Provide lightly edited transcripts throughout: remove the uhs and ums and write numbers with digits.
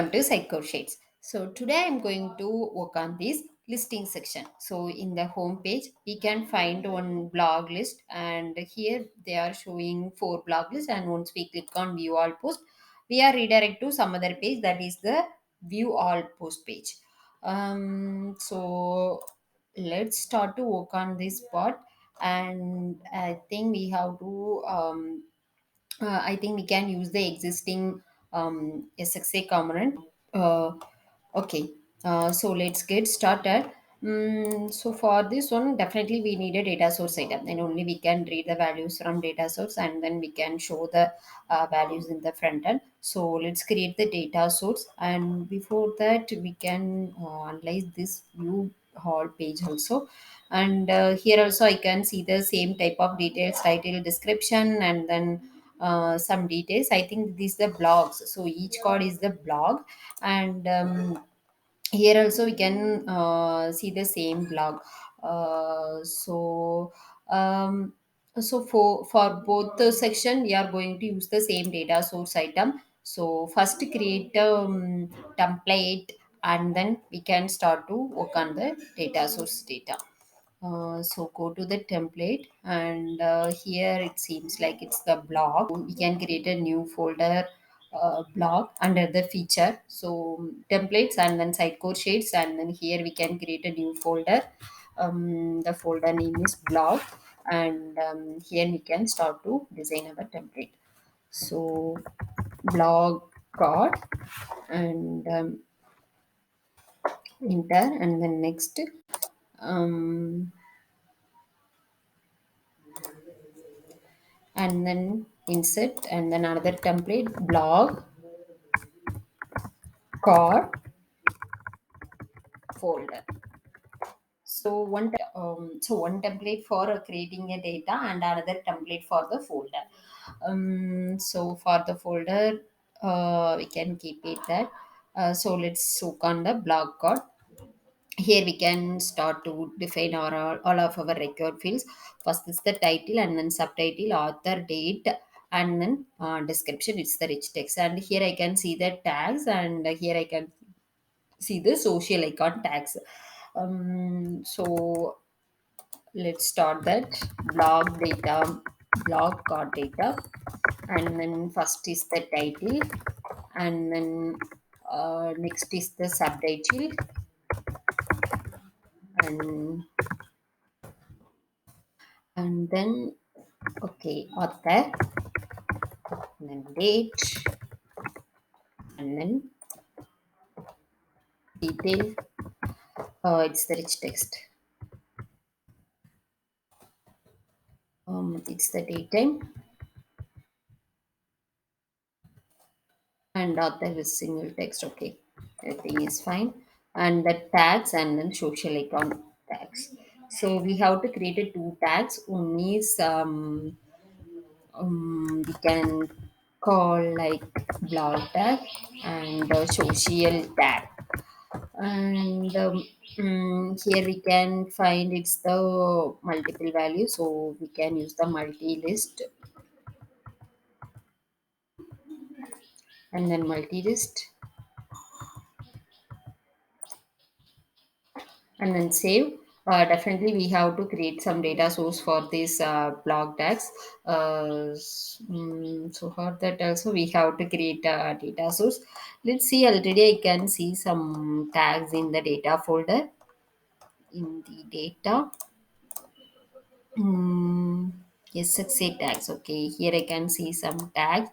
Welcome to SitecoreShades. So today I'm going to work on this listing section. So in the home page, we can find one blog list, and here they are showing four blog lists. And once we click on view all post, we are redirect to some other page, that is the view all post page. So let's start to work on this part, and I think we have to I think we can use the existing SXA component. Uh, okay, so let's get started. So for this one, definitely we need a data source item. Then only we can read the values from data source, and then we can show the values in the front end. So let's create the data source, and before that we can analyze this view all page also. And here also I can see the same type of details, title, description, and then some details. I think these the blogs, so each card is the blog. And here also we can see the same blog. Uh, so um, so for both the section we are going to use the same data source item. So first create a template, and then we can start to work on the data source data. So go to the template, and here it seems like it's the blog. We can create a new folder, blog, under the feature. So templates and then Sitecore shades, and then here we can create a new folder. The folder name is blog, and here we can start to design our template. So blog card, and enter, and then next. Um, and then insert, and then another template, blog core folder. So one template for creating a data, and another template for the folder. So for the folder, we can keep it that. So let's look on the blog core. Here we can start to define all of our record fields. First is the title, and then subtitle, author, date, and then description. It's the rich text, and here I can see the tags, and here I can see the social icon tags. So let's start that. Blog card data, and then first is the title, and then next is the subtitle, and then okay, author, and then date, and then detail. It's the rich text. It's the daytime, and author with single text. Okay, everything is fine. And the tags, and then social icon tags. So we have to create a two tags. One is we can call like blog tag, and social tag. And here we can find it's the multiple value, so we can use the multi list, and then multi list, and then save. Definitely we have to create some data source for this blog tags. So for that also we have to create a data source. Let's see, already I can see some tags in the data folder. In the data, yes, succeed tags. Okay, here I can see some tags,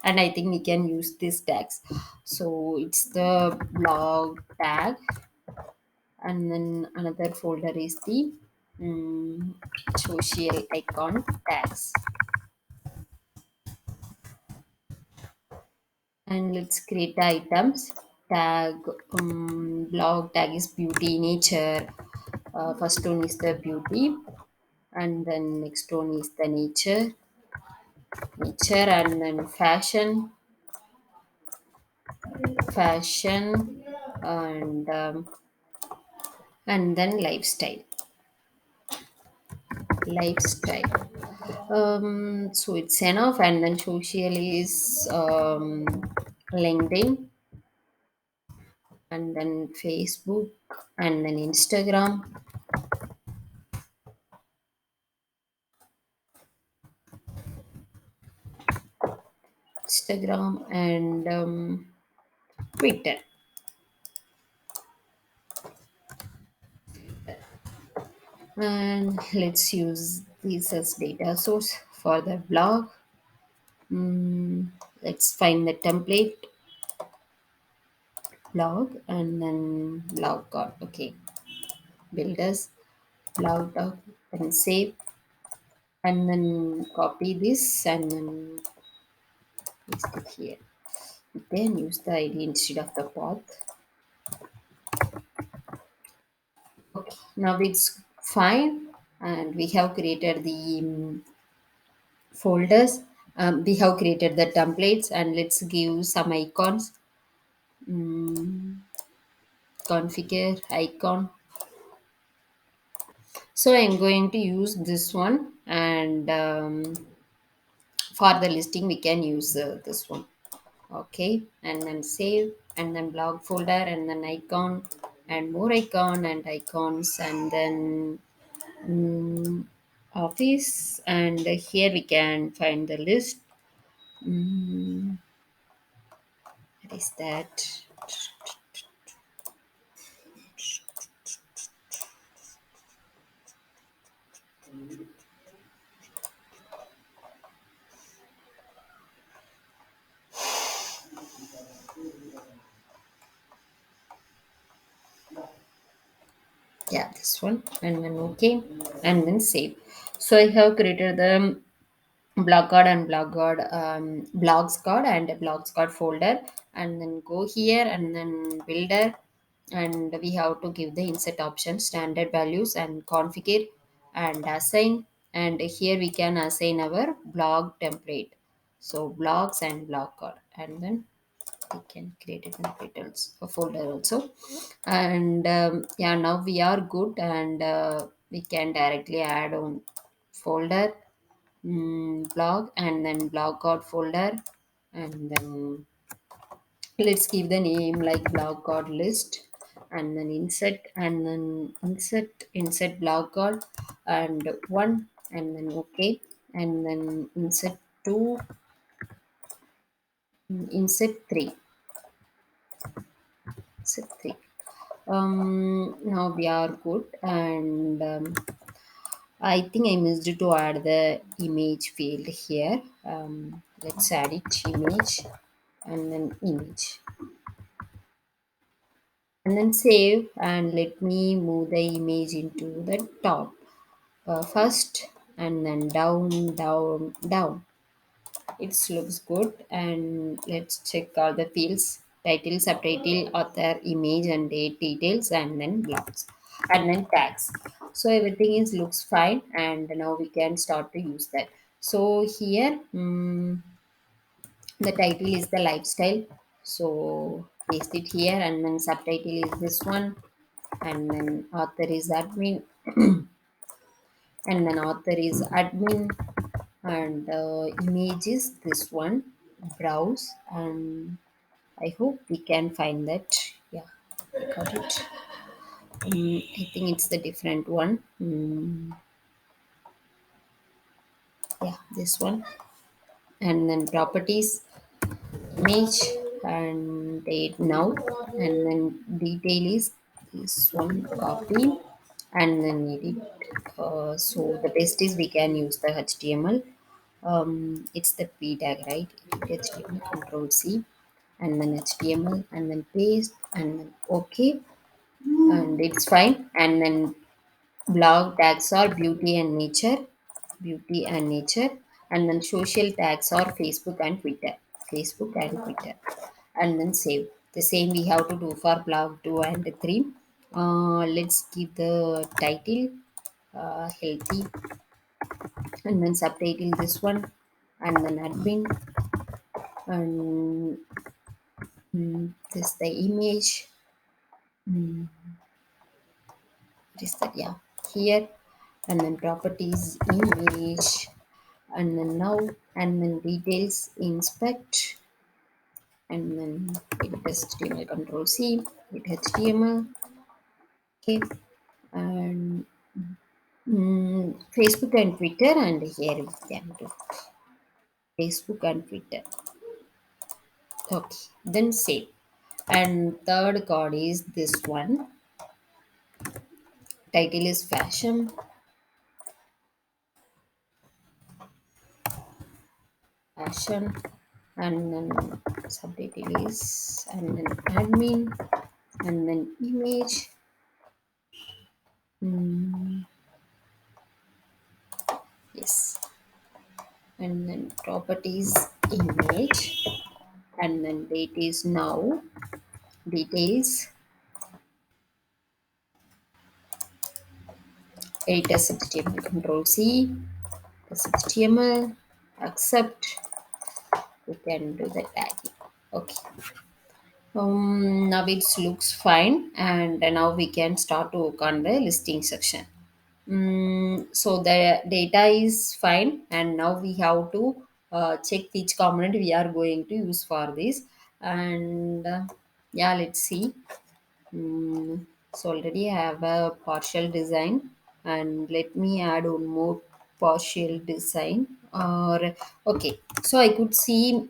and I think we can use these tags. So it's the blog tag, and then another folder is the um, social icon tags. And let's create the items. Tag, blog tag is beauty, nature. First one is the beauty, and then next one is the nature, and then fashion, and then lifestyle. So it's enough, and then social is LinkedIn, and then Facebook, and then Instagram, and Twitter. And let's use this as data source for the blog. Mm, let's find the template blog and then blog card. Okay, builders blog doc and save, and then copy this and then paste it here. Then use the ID instead of the path. Okay, now it's fine, and we have created the folders. We have created the templates, and let's give some icons. Mm, configure icon. So I'm going to use this one, and for the listing we can use this one. Okay, and then save, and then blog folder, and then icon, and more icon and icons, and then mm, office, and here we can find the list. mm, what is that? Yeah, this one, and then okay, and then save. So I have created the blog card and blogs card and a blogs card folder, and then go here and then builder, and we have to give the insert option, standard values, and configure and assign, and here we can assign our blog template, so blogs and blog card, and then we can create a template also, a folder also, and yeah, now we are good, and we can directly add on folder, blog, and then blog card folder, and then let's give the name like blog card list, and then insert blog card, and one, and then okay, and then insert two, insert three, insert three. Now we are good, and I think I missed to add the image field here. Let's add it, image, and then image, and then save, and let me move the image into the top first, and then down, down, down. It looks good, and let's check all the fields: title, subtitle, author, image, and date details, and then blocks, and then tags. So everything is looks fine, and now we can start to use that. So here, the title is the lifestyle, so paste it here, and then subtitle is this one, and then author is admin, and then author is admin, and image is this one, browse, and I hope we can find that. Yeah, got it. I think it's the different one. Yeah, this one, and then properties, image, and date now, and then detail is this one, copy, and then edit. So the best is we can use the HTML. It's the p tag, right? Edit HTML, control C, and then HTML, and then paste, and then okay, and it's fine. And then blog tags are beauty and nature, and then social tags are Facebook and Twitter, and then save. The same we have to do for blog 2 and 3. Let's give the title healthy, and then subtitle this one, and then admin, and this the image. Mm, what is that? Yeah, here, and then properties, image, and then now, and then details, inspect, and then edit HTML, control C, edit HTML. Okay, and Facebook and Twitter, and here we can do Facebook and Twitter. Okay, then save. And third card is this one. Title is fashion, fashion, and then subtitle is, and then admin, and then image. Mm, yes, and then properties image, and then date is now, details, edit as HTML, control C, as HTML, accept, we can do the tagging. Okay. Now it looks fine, and now we can start to work on the listing section. So the data is fine, and now we have to check which component we are going to use for this. And yeah, let's see. So already I have a partial design, and let me add one more partial design. Or okay, so I could see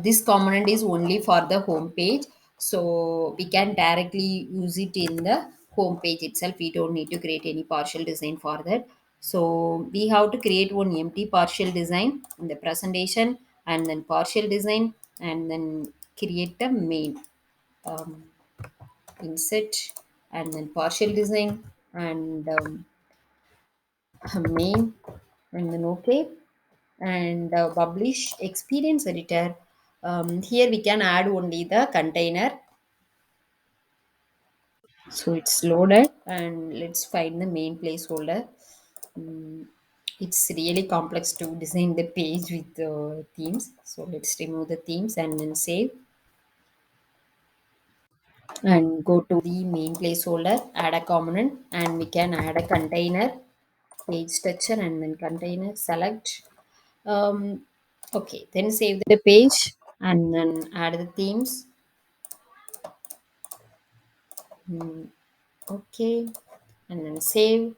this component is only for the home page, so we can directly use it in the home page itself. We don't need to create any partial design for that. So we have to create one empty partial design in the presentation, and then partial design, and then create the main, um, insert, and then partial design, and main, and then okay, and publish experience editor. Here we can add only the container. So it's loaded, and let's find the main placeholder. Mm, it's really complex to design the page with themes, so let's remove the themes and then save, and go to the main placeholder, add a component, and we can add a container, page structure, and then container, select. um, okay, then save the page, and then add the themes. Okay, and then save,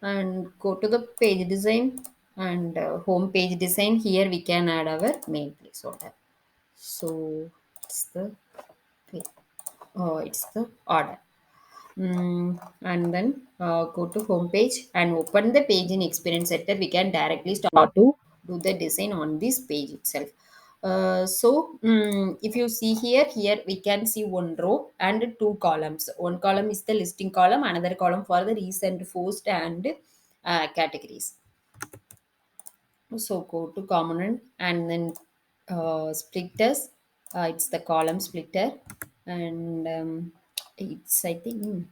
and go to the page design, and home page design. Here we can add our main placeholder. So it's the it's the order. And then go to home page and open the page in experience center. We can directly start to do the design on this page itself. If you see here we can see one row and two columns. One column is the listing column, another column for the recent post and categories. So go to component, and then splitters. It's the column splitter, and it's, I think,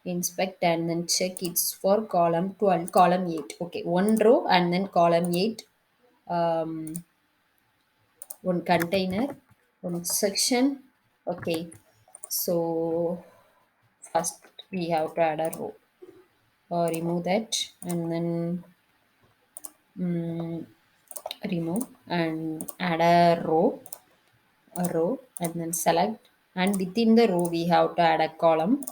inspect and then check, it's for column 12, column 8. Okay, one row and then column 8, um, one container, one section. Okay, so first we have to add a row, remove that, and then remove and add a row, and then select, and within the row we have to add a column,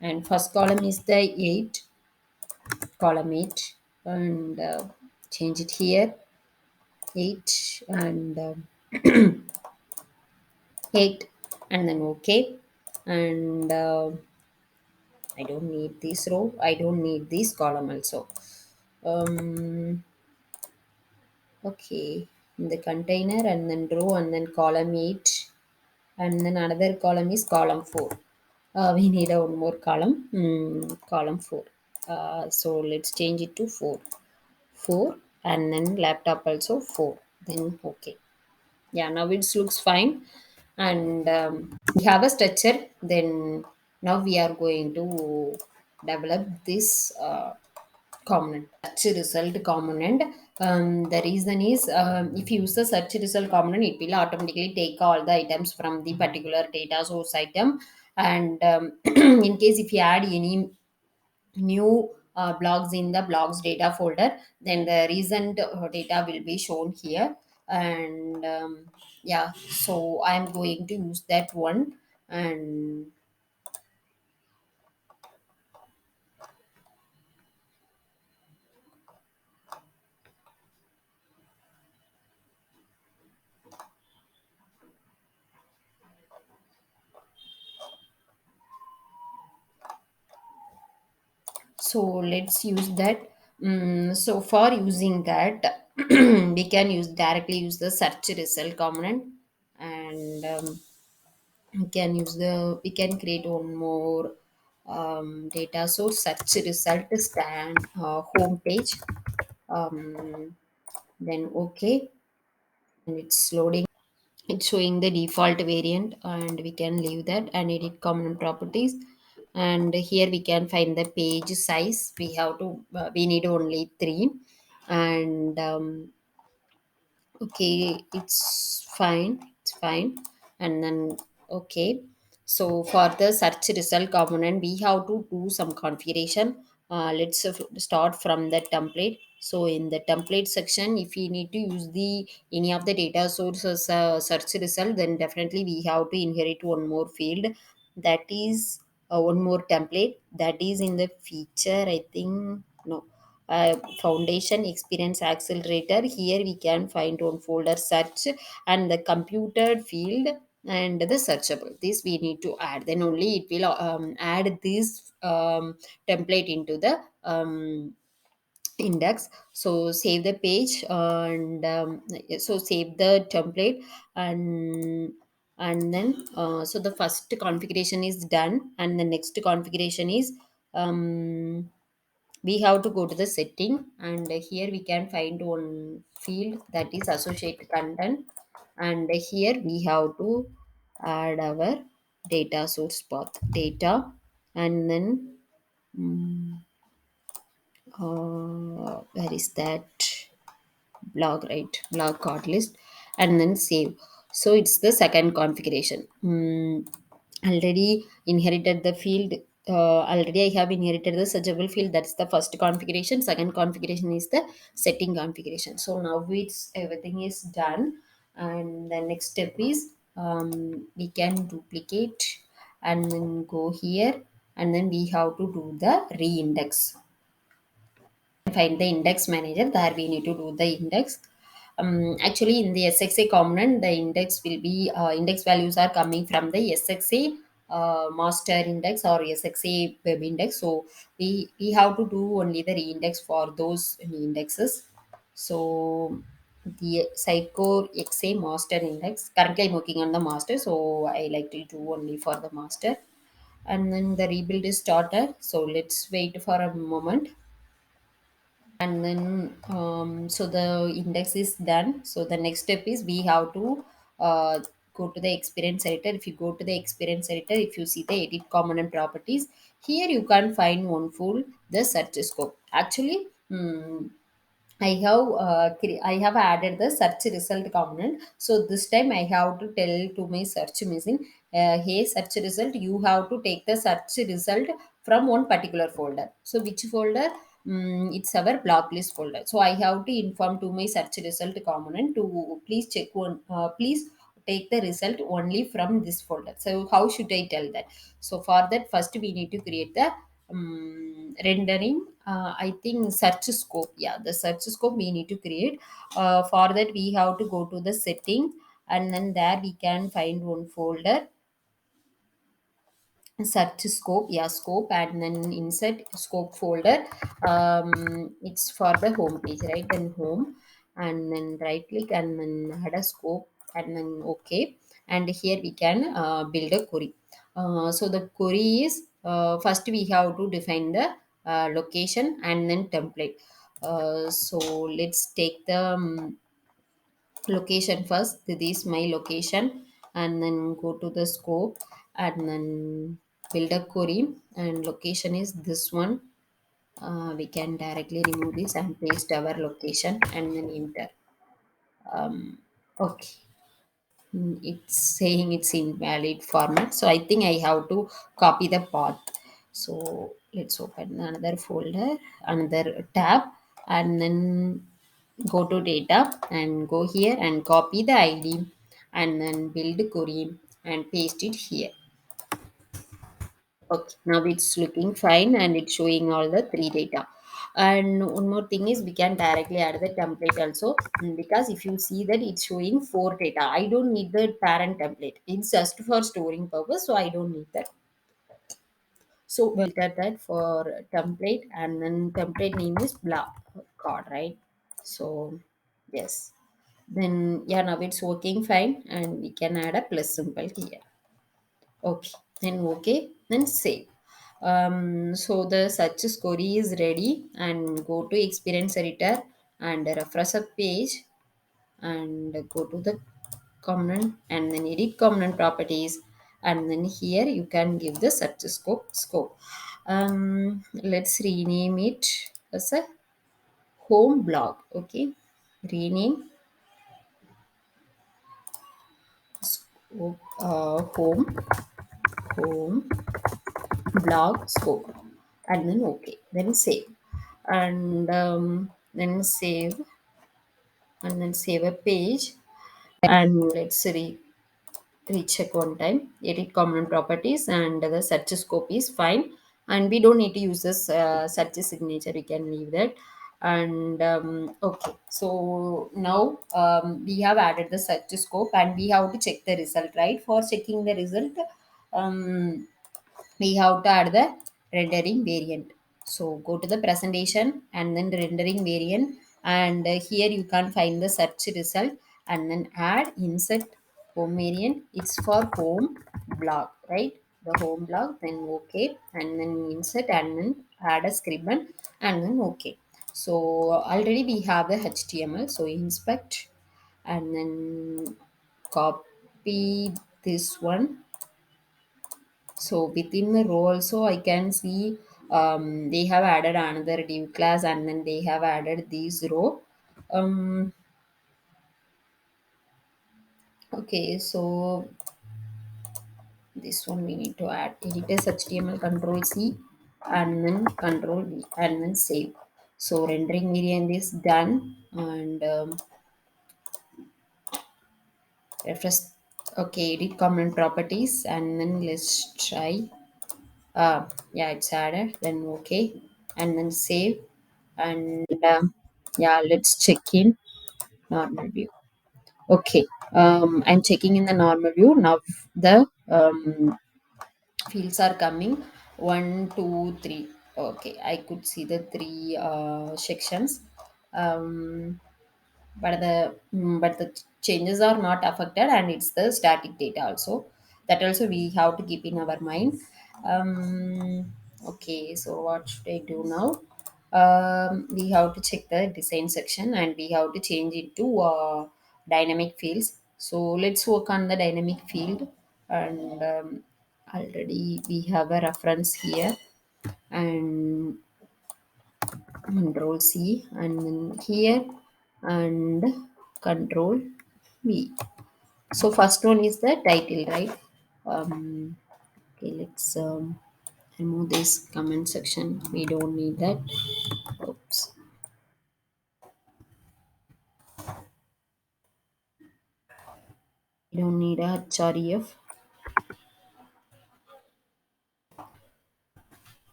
and first column is the 8, column 8, and change it here, 8, and 8, and then okay, and I don't need this row, I don't need this column also. um okay, in the container, and then row, and then column 8, and then another column is column 4. We need a one more column, column 4. So let's change it to 4, 4, and then laptop also 4, then okay. Yeah, now it looks fine, and we have a structure. Then now we are going to develop this component, search result component. The reason is, if you use the search result component, it will automatically take all the items from the particular data source item. And in case if you add any new blogs in the blogs data folder, then the recent data will be shown here. and yeah, so I'm going to use that one. And so let's use that. So for using that, we can use directly use the search result component, and we can create one more data source search result stand home page. um, then okay, and it's loading. It's showing the default variant, and we can leave that and edit common properties. And here we can find the page size. We need only three. And okay, it's fine, it's fine. And then okay, so for the search result component we have to do some configuration. Let's start from the template. So in the template section, if we need to use the any of the data sources search result, then definitely we have to inherit one more field, that is one more template, that is in the feature, I think. No, foundation experience accelerator. Here we can find one folder search and the computed field and the searchable, this we need to add, then only it will add this template into the index. So save the page, and so save the template. And then so the first configuration is done, and the next configuration is um, we have to go to the setting, and here we can find one field, that is associated content. And here we have to add our data source path data, and then where is that blog, right, blog card list, and then save. So it's the second configuration. Already inherited the field. Already I have inherited the searchable field, that's the first configuration. Second configuration is the setting configuration. So now it's everything is done, and the next step is we can duplicate and then go here, and then we have to do the reindex. Find the index manager, there we need to do the index. Actually in the SXA component, the index will be index values are coming from the SXA master index or SXA web index. So we have to do only the reindex for those indexes. So the Sitecore XA master index, currently I'm working on the master, so I like to do only for the master. And then the rebuild is started, so let's wait for a moment. And then so the index is done. So the next step is we have to go to the experience editor. If you go to the experience editor, if you see the edit component properties, here you can find one full the search scope. Actually I have added the search result component. So this time I have to tell to my search machine, hey search result, you have to take the search result from one particular folder. So which folder? It's our blacklist folder. So I have to inform to my search result component to please check one, please take the result only from this folder. So how should I tell that? So for that, first we need to create the rendering, I think search scope. Yeah, the search scope we need to create. For that we have to go to the setting, and then there we can find one folder, search scope. Yeah, scope, and then insert scope folder. It's for the home page, right? Then home, and then right click and then add a scope, and then okay. And here we can build a query. So the query is, first we have to define the location and then template. So let's take the location first. This is my location, and then go to the scope, and then build a query, and location is this one. We can directly remove this and paste our location, and then enter. Okay. It's saying it's invalid format, so I think I have to copy the path. So let's open another folder, another tab, and then go to data and go here and copy the id and then build query and paste it here. Okay, now it's looking fine and it's showing all the three data. And one more thing is we can directly add the template also, because if you see that it's showing four data, I don't need the parent template. It's just for storing purpose, so I don't need that. So we'll get that for template, and then template name is blah card, right? So yes, then yeah, now it's working fine, and we can add a plus symbol here. Okay, then okay, then save. So the search query is ready, and go to experience editor and refresh a page and go to the component and then edit component properties, and then here you can give the search scope. Let's rename it as a home blog. Okay, rename scope, home blog scope, and then okay, then save, and then save, and then save a page, and let's recheck one time. Edit common properties and the search scope is fine, and we don't need to use this search signature, we can leave that. And okay, so now we have added the search scope and we have to check the result, right? For checking the result, um, we have to add the rendering variant. So go to the presentation and then rendering variant, and here you can find the search result, and then add insert home variant. It's for home blog, right? The home blog, then okay, and then insert and then add a script, and then okay. So already we have the html, so inspect and then copy this one. So within the row also I can see they have added another div class, and then they have added these row. Um, okay, so this one we need to add editors HTML, control C and then control V and then save. So rendering variant is done, and refresh. Okay, edit comment properties and then let's try. Yeah, it's added, then okay, and then save, and yeah, let's check in normal view. Okay, I'm checking in the normal view now. The fields are coming, one two three. Okay, I could see the three sections. um, but the changes are not affected, and it's the static data also, that also we have to keep in our mind. Okay, so what should I do now? We have to check the design section and we have to change it to dynamic fields. So let's work on the dynamic field, and already we have a reference here, and control C and then here and control V. So first one is the title, right? Okay, let's remove this comment section. We don't need that. Oops. We don't need a href.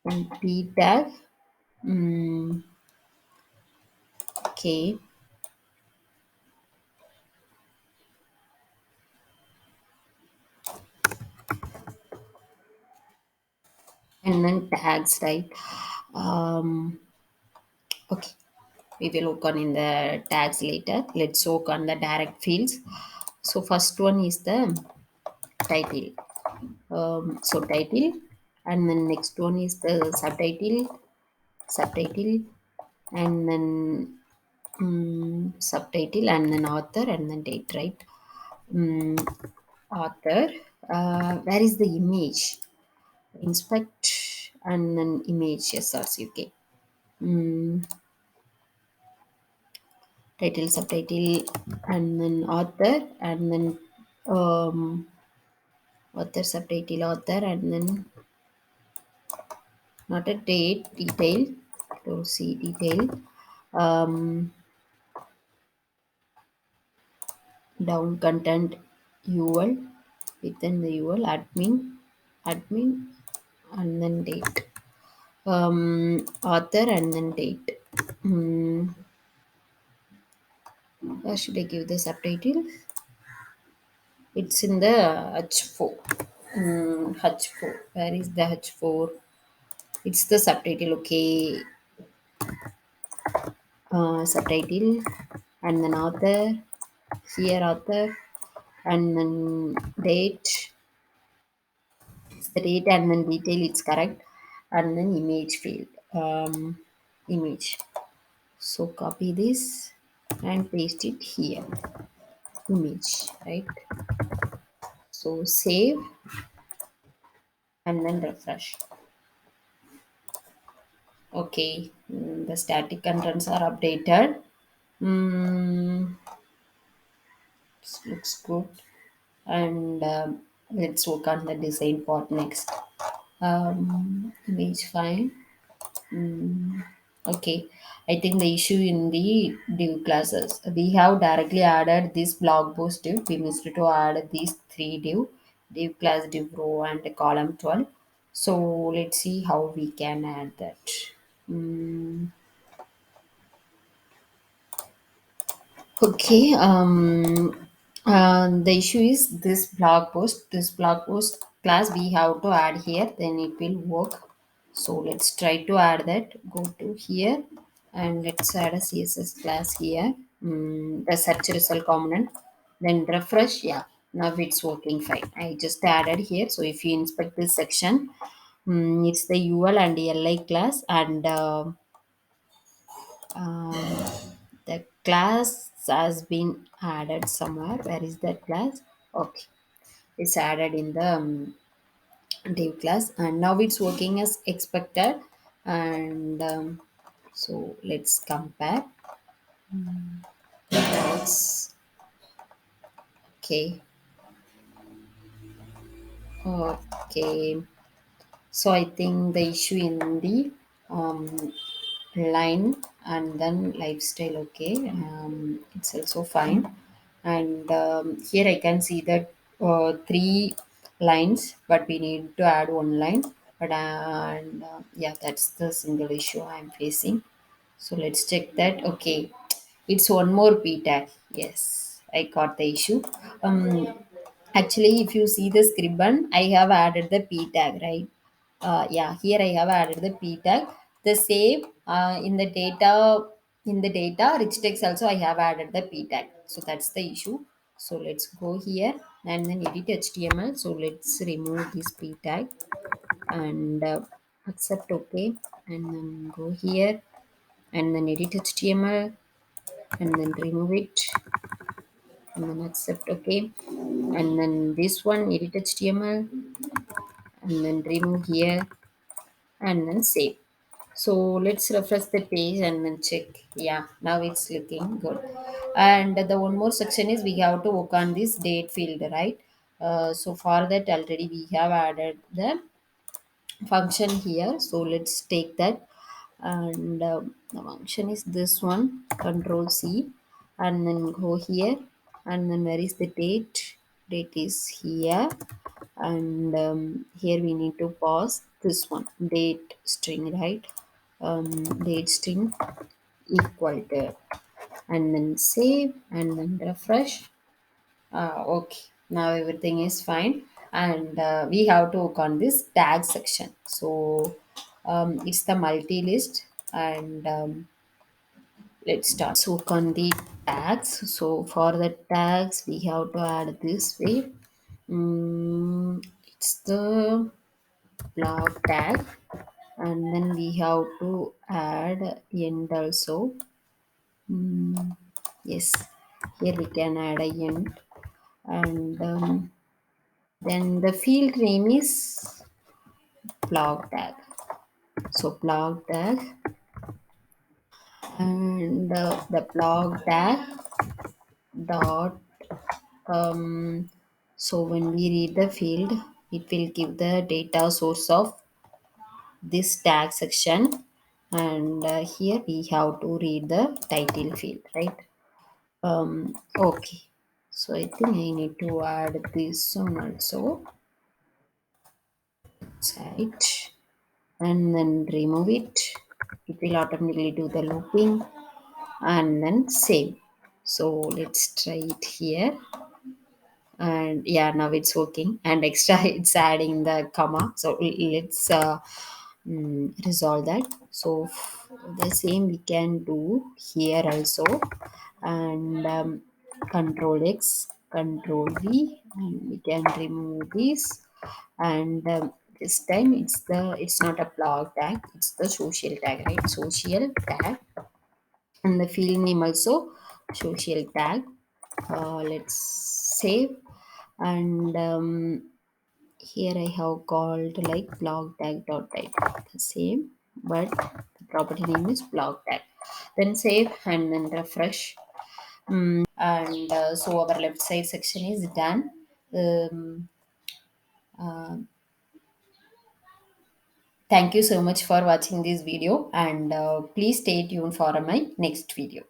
And p tag. Mm, okay, and then tags, right? Um, okay, we will work on in the tags later. Let's work on the direct fields. So first one is the title. So title, and then next one is the subtitle, and then subtitle, and then author, and then date, right? um, Author, where is the image? Inspect and then image, yes, that's okay. um, Title, subtitle, and then author, and then author, subtitle, author, and then not a date detail. To see detail. Um, Down content UL, within the UL admin and then date. Author and then date. Should I give the subtitle? It's in the H4. H4. Where is the H4? It's the subtitle. Okay. Subtitle and then author. Here author and then date. It's the date and then detail. It's correct. And then image field. Image. So copy this and paste it here. Image. Right. So save and then refresh. Okay, the static contents are updated. Mm, this looks good. And let's work on the design part next. Image file. Okay, I think the issue in the div classes. We have directly added this blog post div. We missed to add these three div class, div row, and the column 12. So let's see how we can add that. Mm, Okay. The issue is this blog post. This blog post class we have to add here. Then it will work. So let's try to add that. Go to here and let's add a CSS class here. The search result component. Then refresh. Yeah. Now it's working fine. I just added here. So if you inspect this section, it's the UL and LI class and um, the class has been added somewhere. Where is that class? Okay, it's added in the div class, and now it's working as expected. And so let's compare. That's okay. Okay. So I think the issue in the um, line and then lifestyle, okay, it's also fine. And here I can see that three lines, but we need to add one line. But and yeah, that's the single issue I'm facing. So let's check that. Okay, it's one more p tag. Yes, I got the issue. Actually, if you see the ribbon, I have added the p tag, right? Yeah, here I have added the p tag. The same in the data rich text also I have added the p tag. So that's the issue. So let's go here and then edit HTML. So let's remove this p tag and accept OK, and then go here and then edit HTML and then remove it and then accept OK, and then this one edit HTML and then remove here and then save. So let's refresh the page and then check. Yeah, now it's looking good. And the one more section is we have to work on this date field, right? So for that already we have added the function here. So let's take that. And the function is this one. Control C and then go here and then where is the date? Date is here. And here we need to pause this one, date string, right? Date string equal to, and then save and then refresh. Okay, now everything is fine. And we have to work on this tag section. So it's the multi list. And let's start. So work on the tags. So for the tags, we have to add this way. It's the blog tag, and then we have to add end also. Yes, here we can add a end. And then the field name is blog tag. So blog tag and the blog tag dot. So when we read the field, it will give the data source of this tag section, and here we have to read the title field, right? Okay, so I think I need to add this one also, site, and then remove it. It will automatically do the looping, and then save. So let's try it here. And yeah, now it's working, and extra it's adding the comma. So let's resolve that. So the same we can do here also. And control X, control V, and we can remove this. And this time it's not a blog tag, it's the social tag, right? Social tag. And the field name also social tag. Let's save. And here I have called like blog tag dot title, the same, but the property name is blog tag. Then save and then refresh. And so our left side section is done. um, uh, Thank you so much for watching this video, and please stay tuned for my next video.